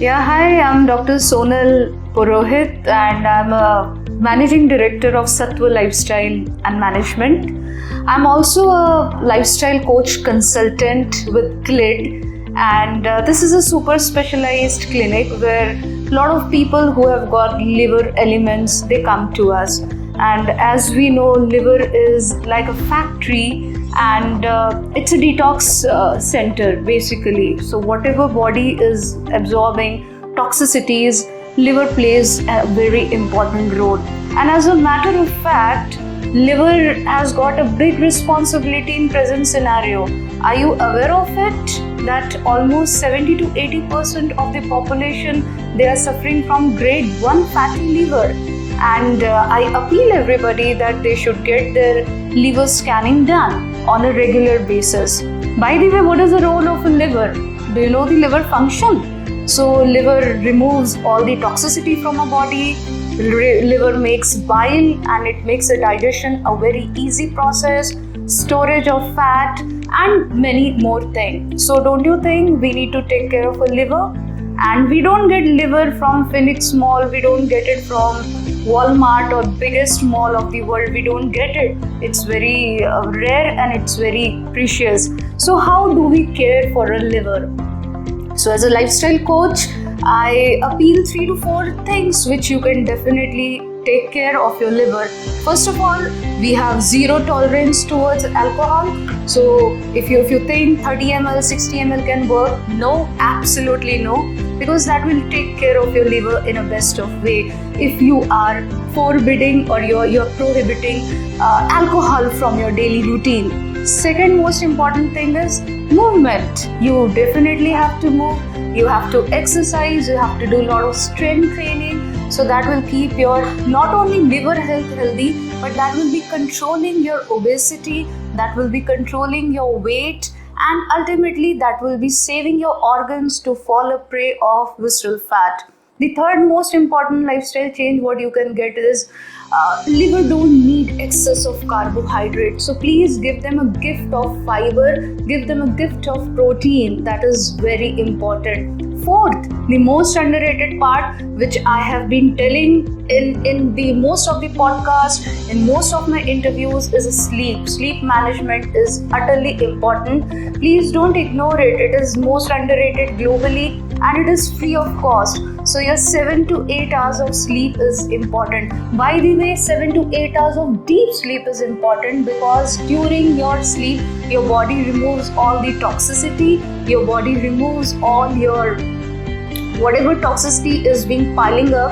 Yeah, hi, I'm Dr. Sonal Purohit and I'm a Managing Director of Sattva Lifestyle and Management. I'm also a lifestyle coach consultant with CLID, and this is a super specialized clinic where a lot of people who have got liver ailments, they come to us. And as we know, liver is like a factory and it's a detox center basically. So whatever body is absorbing toxicities, liver plays a very important role. And as a matter of fact, liver has got a big responsibility in present scenario. Are you aware of it? That almost 70 to 80% of the population, they are suffering from grade 1 fatty liver. And I appeal everybody that they should get their liver scanning done on a regular basis. By the way, what is the role of a liver? Do you know the liver function? So liver removes all the toxicity from a body. Liver makes bile and it makes a digestion a very easy process, storage of fat and many more things. So don't you think we need to take care of a liver? And we don't get liver from Phoenix Mall, we don't get it from Walmart or biggest mall of the world, we don't get it. It's very rare and it's very precious. So how do we care for a liver? So as a lifestyle coach, I appeal 3 to 4 things which you can definitely take care of your liver. First of all, we have zero tolerance towards alcohol. So if you think 30 ml, 60 ml can work, no, absolutely no, because that will take care of your liver in a best of way. If you are forbidding or you're prohibiting alcohol from your daily routine. Second most important thing is movement. You definitely have to move. You have to exercise. You have to do a lot of strength training. So that will keep your not only liver health healthy, but that will be controlling your obesity, that will be controlling your weight, and ultimately that will be saving your organs to fall a prey of visceral fat. The third most important lifestyle change what you can get is liver don't need excess of carbohydrate. So please give them a gift of fiber, give them a gift of protein. That is very important. Fourth, the most underrated part which I have been telling in the most of the podcast, in most of my interviews is sleep. Sleep management is utterly important. Please don't ignore it. It is most underrated globally and it is free of cost. So your 7 to 8 hours of sleep is important. By the way, 7 to 8 hours of deep sleep is important because during your sleep, your body removes all the toxicity, your body removes all your whatever toxicity is being piling up.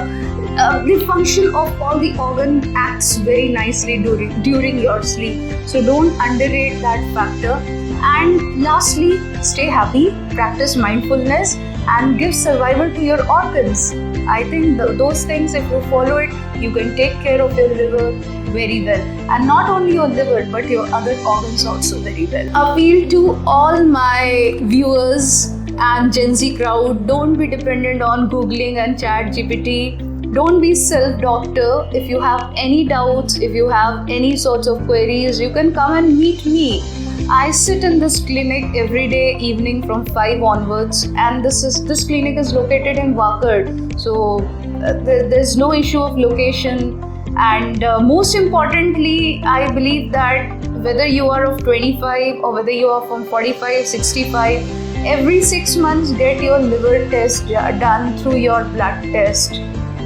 The function of all the organ acts very nicely during your sleep. So don't underrate that factor. And lastly, stay happy, practice mindfulness and give survival to your organs. I think those things, if you follow it, you can take care of your liver very well. And not only your liver, but your other organs also very well. Appeal to all my viewers and Gen Z crowd, don't be dependent on Googling and ChatGPT. Don't be self-doctor. If you have any doubts, if you have any sorts of queries, you can come and meet me. I sit in this clinic every day evening from 5 onwards, and this clinic is located in Wakad. So there's no issue of location. And most importantly, I believe that whether you are of 25 or whether you are from 45, 65, every 6 months get your liver test done through your blood test.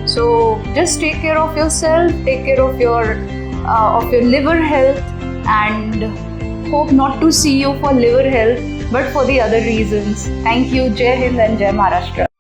So just take care of yourself, take care of your liver health, and hope not to see you for liver health but for the other reasons. Thank you. Jai Hind and Jai Maharashtra.